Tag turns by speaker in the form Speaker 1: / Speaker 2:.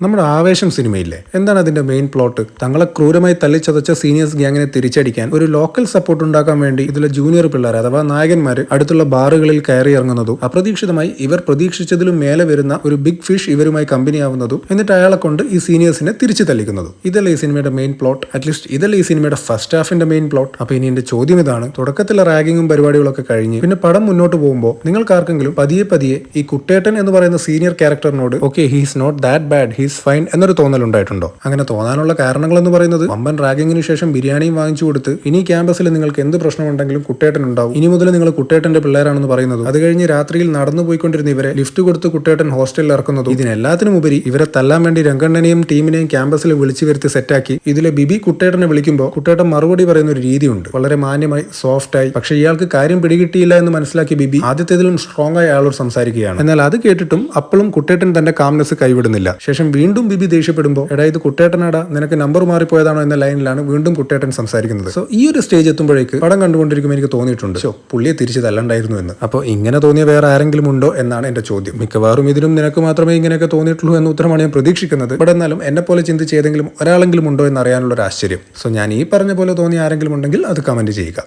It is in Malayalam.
Speaker 1: നമ്മുടെ ആവേശം സിനിമയില്ലേ, എന്താണ് അതിന്റെ മെയിൻ പ്ലോട്ട്? തങ്ങളെ ക്രൂരമായി തല്ലിച്ചതച്ച സീനിയേഴ്സ് ഗ്യാങ്ങിനെ തിരിച്ചടിക്കാൻ ഒരു ലോക്കൽ സപ്പോർട്ട് ഉണ്ടാക്കാൻ വേണ്ടി ഇതിലെ ജൂനിയർ പിള്ളേർ അഥവാ നായകന്മാർ അടുത്തുള്ള ബാറുകളിൽ കയറി ഇറങ്ങുന്നതും അപ്രതീക്ഷിതമായി ഇവർ പ്രതീക്ഷിച്ചതിലും മേലെ വരുന്ന ഒരു ബിഗ് ഫിഷ് ഇവരുമായി കമ്പനിയാവുന്നതും എന്നിട്ട് അയാളെ കൊണ്ട് ഈ സീനിയേഴ്സിനെ തിരിച്ചു തല്ലിക്കുന്നതും. ഇതല്ല ഈ സിനിമയുടെ മെയിൻ പ്ലോട്ട്. അറ്റ്ലീസ്റ്റ് ഇതല്ല ഈ സിനിമയുടെ ഫസ്റ്റ് ഹാഫിന്റെ മെയിൻ പ്ലോട്ട്. അപ്പൊ ഇനി എന്റെ ചോദ്യം ഇതാണ്, തുടക്കത്തിലെ റാഗിങ്ങും പരിപാടികളൊക്കെ കഴിഞ്ഞ് പിന്നെ പടം മുന്നോട്ട് പോകുമ്പോൾ നിങ്ങൾക്കാർക്കെങ്കിലും പതിയെ ഈ കുട്ടേട്ടൻ എന്ന് പറയുന്ന സീനിയർ ക്യാരക്ടറിനോട് okay he's not that bad, he's fine എന്നൊരു തോന്നൽ ഉണ്ടായിട്ടുണ്ടോ? അങ്ങനെ തോന്നാനുള്ള കാരണങ്ങൾ എന്ന് പറയുന്നത് വമ്പൻ റാഗിങ്ങിന് ശേഷം ബിരിയാണിയും വാങ്ങിച്ചു കൊടുത്ത് ഇനി ക്യാമ്പസിൽ നിങ്ങൾക്ക് എന്ത് പ്രശ്നമുണ്ടെങ്കിലും കുട്ടേട്ടൻ ഉണ്ടാവും, ഇനി മുതൽ നിങ്ങൾ കുട്ടേട്ടന്റെ പിള്ളേരാണെന്ന് പറയുന്നത്, അത് കഴിഞ്ഞ് രാത്രിയിൽ നടന്നു പോയിക്കൊണ്ടിരുന്ന ഇവരെ ലിഫ്റ്റ് കൊടുത്ത് കുട്ടേട്ടൻ ഹോസ്റ്റലിൽ ഇറക്കുന്നതും, ഇതിനെല്ലാത്തിനും ഉപരി ഇവരെ തല്ലാൻ വേണ്ടി രംഗണ്ണനെയും ടീമിനെയും ക്യാമ്പസിൽ വിളിച്ചു വരുത്തി സെറ്റാക്കി ഇതിലെ ബിബി കുട്ടേട്ടനെ വിളിക്കുമ്പോൾ കുട്ടേട്ടൻ മറുപടി പറയുന്ന ഒരു രീതിയുണ്ട്, വളരെ മാന്യമായി സോഫ്റ്റായി. പക്ഷേ ഇയാൾക്ക് കാര്യം പിടികിട്ടിയില്ല എന്ന് മനസ്സിലാക്കി ബിബി ആദ്യത്തേതിലും സ്ട്രോങ് ആയി ആളോട് സംസാരിക്കുകയാണ്. എന്നാൽ അത് കേട്ടിട്ടും അപ്പോഴും കുട്ടേട്ടൻ തന്റെ കാംനെസ് കൈവിടുന്നില്ല. ശേഷം വീണ്ടും ബിബി ദേഷ്യപ്പെടുമ്പോൾ എടാ ഇത് കുട്ടേട്ടനാടാ, നിനക്ക് നമ്പർ മാറിപ്പോയതാണോ എന്ന ലൈനിലാണ് വീണ്ടും കുട്ടേട്ടൻ സംസാരിക്കുന്നത്. സോ ഈ ഒരു സ്റ്റേജ് എത്തുമ്പോഴേക്ക് പടം കണ്ടുകൊണ്ടിരിക്കുമ്പോൾ എനിക്ക് തോന്നിയിട്ടുണ്ട് പുള്ളിയെ തിരിച്ച് തല്ലണ്ടായിരുന്നു എന്ന്. അപ്പോൾ ഇങ്ങനെ തോന്നിയ വേറെ ആരെങ്കിലും ഉണ്ടോ എന്നാണ് എന്റെ ചോദ്യം. മിക്കവാറും ഇതിനും നിനക്ക് മാത്രമേ ഇങ്ങനെയൊക്കെ തോന്നിയിട്ടുള്ളൂ എന്ന ഉത്തരമാണ് ഞാൻ പ്രതീക്ഷിക്കുന്നത്. ഇവിടെ എന്നാലും എന്നെ പോലെ ചിന്തിച്ച് ഏതെങ്കിലും ഒരാളെങ്കിലും ഉണ്ടോ എന്ന് അറിയാനുള്ള ഒരു ആശ്ചര്യം. സോ ഞാൻ ഈ പറഞ്ഞ പോലെ തോന്നിയ ആരെങ്കിലും ഉണ്ടെങ്കിൽ അത് കമന്റ് ചെയ്യുക.